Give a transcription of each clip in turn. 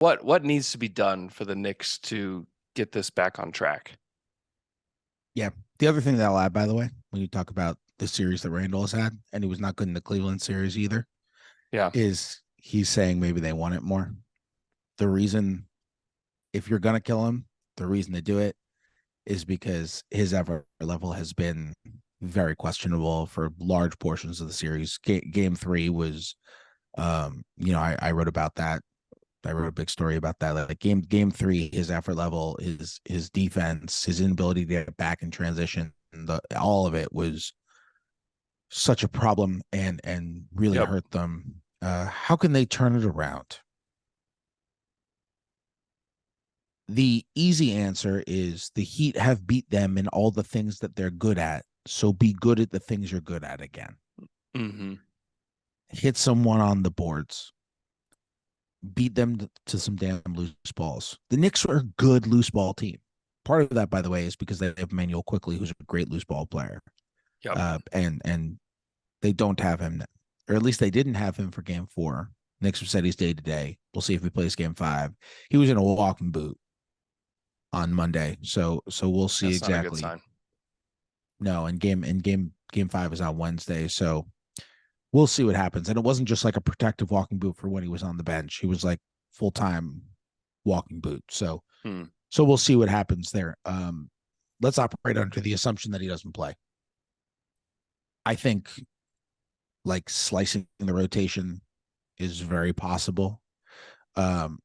What needs to be done for the Knicks to get this back on track? Yeah. The other thing that I'll add, by the way, when you talk about the series that Randall has had, and he was not good in the Cleveland series either, Yeah. is he's saying maybe they want it more. The reason, if you're going to kill him, the reason to do it is because his effort level has been very questionable for large portions of the series. Game three was, I wrote about that. I wrote a big story about that. Like game three, his effort level, his defense, his inability to get back in transition, all of it was such a problem and really Yep. hurt them. How can they turn it around? The easy answer is the Heat have beat them in all the things that they're good at. So be good at the things you're good at again. Mm-hmm. Hit someone on the boards. Beat them to some damn loose balls. The Knicks are a good loose ball team. Part of that, by the way, is because they have Manuel Quickly, who's a great loose ball player. Yep. And they don't have him, or at least they didn't have him for game four. Knicks have said he's day to day. We'll see if he plays game five. He was in a walking boot on Monday, so we'll see That's not a good exactly. sign. No, and game five is on Wednesday, so we'll see what happens. And it wasn't just like a protective walking boot for when he was on the bench. He was like full time walking boot. So Hmm. so we'll see what happens there. Let's operate under the assumption that he doesn't play. I think like slicing the rotation is very possible. Um,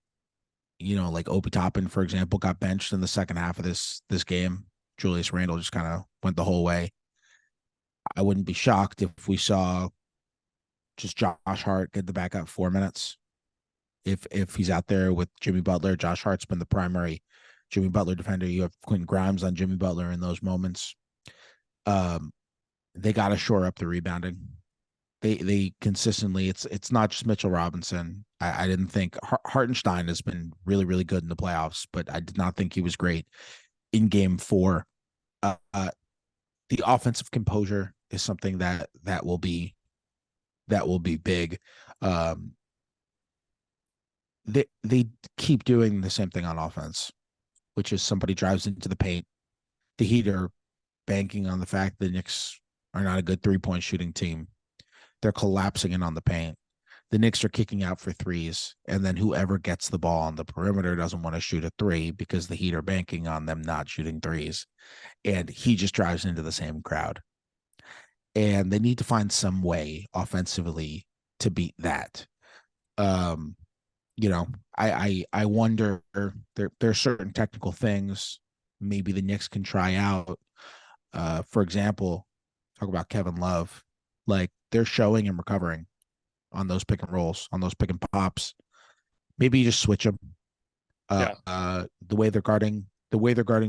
like Obi Toppin, for example, got benched in the second half of this game. Julius Randle just kind of went the whole way. I wouldn't be shocked if we saw just Josh Hart get the backup 4 minutes. If he's out there with Jimmy Butler, Josh Hart's been the primary Jimmy Butler defender. You have Quentin Grimes on Jimmy Butler in those moments. Um, they got to shore up the rebounding. They consistently, it's not just Mitchell Robinson. I didn't think Hartenstein has been really good in the playoffs, but I did not think he was great in game four. The offensive composure is something that will be big. Um, they keep doing the same thing on offense, which is somebody drives into the paint. The Heat are banking on the fact the Knicks are not a good 3-point shooting team. They're collapsing in on the paint. The Knicks are kicking out for threes, and then whoever gets the ball on the perimeter doesn't want to shoot a three because the Heat are banking on them not shooting threes. And he just drives into the same crowd. And they need to find some way offensively to beat that. Um, I wonder, there are certain technical things maybe the Knicks can try out. For example, talk about Kevin Love. Like they're showing and recovering on those pick and rolls, on those pick and pops. Maybe you just switch them. Yeah. The way they're guarding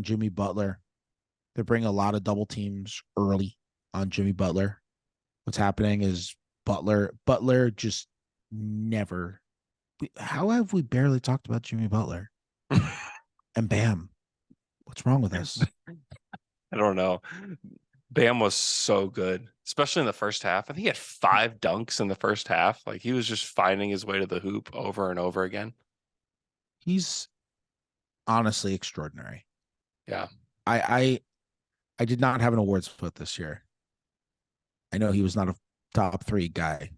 Jimmy Butler, they're bringing a lot of double teams early on Jimmy Butler. What's happening is Butler just never. How have we barely talked about Jimmy Butler? And bam, what's wrong with us? I don't know. Bam was so good, especially in the first half. I think he had 5 dunks in the first half. Like he was just finding his way to the hoop over and over again. He's honestly extraordinary. Yeah. I I I did not have an awards split this year. I know he was not a top three guy.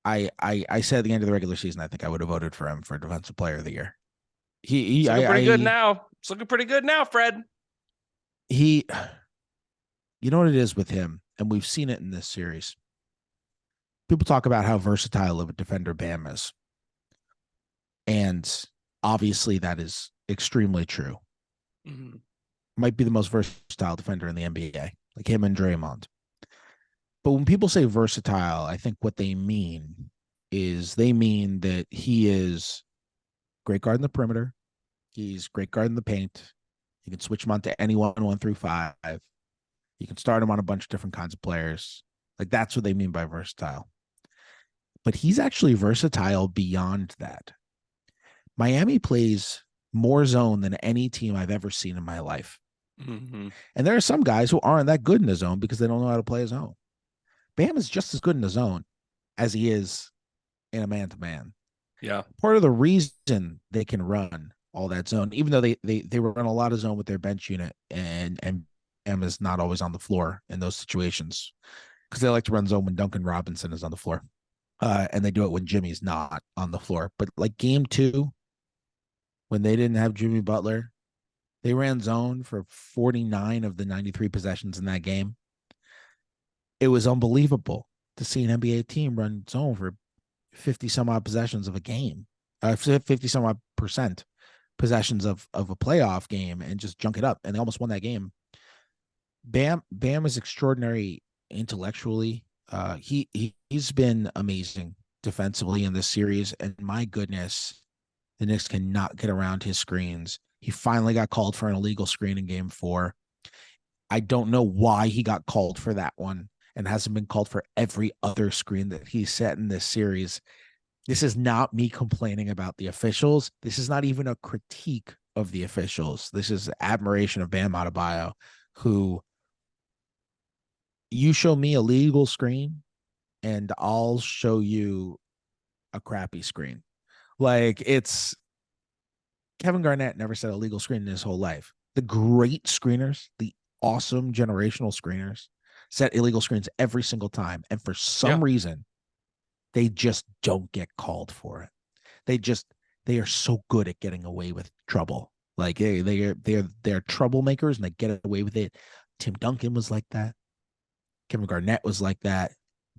I said at the end of the regular season, I think I would have voted for him for defensive player of the year. It's looking pretty good now. It's looking pretty good now, Fred. He you know what it is with him, and we've seen it in this series. People talk about how versatile of a defender Bam is. And obviously that is extremely true. Mm-hmm. Might be the most versatile defender in the NBA, like him and Draymond. But when people say versatile, I think what they mean is they mean that he is great guard in the perimeter. He's great guard in the paint. You can switch him on to anyone 1 through 5. You can start him on a bunch of different kinds of players. Like that's what they mean by versatile. But he's actually versatile beyond that. Miami plays more zone than any team I've ever seen in my life. Mm-hmm. And there are some guys who aren't that good in the zone because they don't know how to play a zone. Bam is just as good in the zone as he is in a man-to-man. Yeah. Part of the reason they can run all that zone, even though they run a lot of zone with their bench unit, and M is not always on the floor in those situations because they like to run zone when Duncan Robinson is on the floor. And they do it when Jimmy's not on the floor. But like game two, when they didn't have Jimmy Butler, they ran zone for 49 of the 93 possessions in that game. It was unbelievable to see an NBA team run zone for 50 some odd possessions of a game, 50 some odd percent possessions of a playoff game and just junk it up. And they almost won that game. Bam is extraordinary intellectually. He's been amazing defensively in this series. And my goodness, the Knicks cannot get around his screens. He finally got called for an illegal screen in game four. I don't know why he got called for that one and hasn't been called for every other screen that he's set in this series. This is not me complaining about the officials. This is not even a critique of the officials. This is admiration of Bam Adebayo, who you show me a legal screen and I'll show you a crappy screen. Like it's Kevin Garnett never set a legal screen in his whole life. The great screeners, the awesome generational screeners, set illegal screens every single time. And for Yeah. some reason, they just don't get called for it. They are so good at getting away with trouble. Like they're troublemakers and they get away with it. Tim Duncan was like that. Kevin Garnett was like that.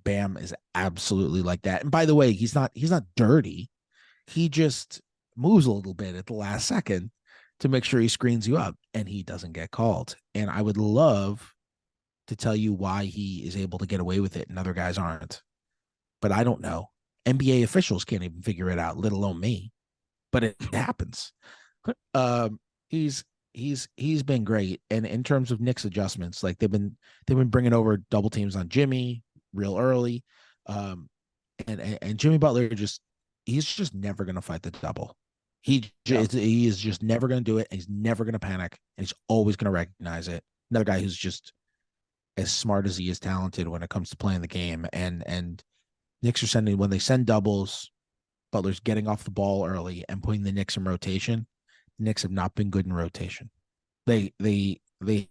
Bam is absolutely like that. And by the way, he's not dirty. He just moves a little bit at the last second to make sure he screens you up and he doesn't get called. And I would love to tell you why he is able to get away with it and other guys aren't. But I don't know. NBA officials can't even figure it out, let alone me. But it happens. Um, he's he's been great, and in terms of Knicks adjustments, like they've been bringing over double teams on Jimmy real early, and Jimmy Butler he's just never gonna fight the double. Yeah. He is just never gonna do it. And he's never gonna panic, and he's always gonna recognize it. Another guy who's just as smart as he is talented when it comes to playing the game, and Knicks are sending when they send doubles. Butler's getting off the ball early and putting the Knicks in rotation. The Knicks have not been good in rotation. They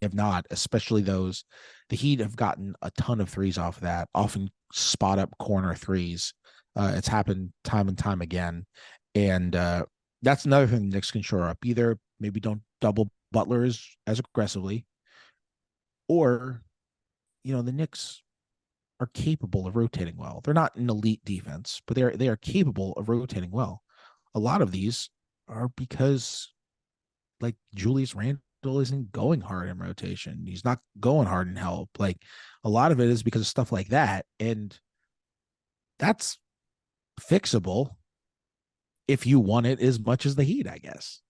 have not, especially those. The Heat have gotten a ton of threes off of that, often spot up corner threes. It's happened time and time again, and that's another thing the Knicks can shore up. Either maybe don't double Butler as aggressively, or the Knicks are capable of rotating well. They're not an elite defense, but they are capable of rotating well. A lot of these are because like Julius Randle isn't going hard in rotation. He's not going hard in help. Like a lot of it is because of stuff like that. And that's fixable if you want it as much as the Heat, I guess.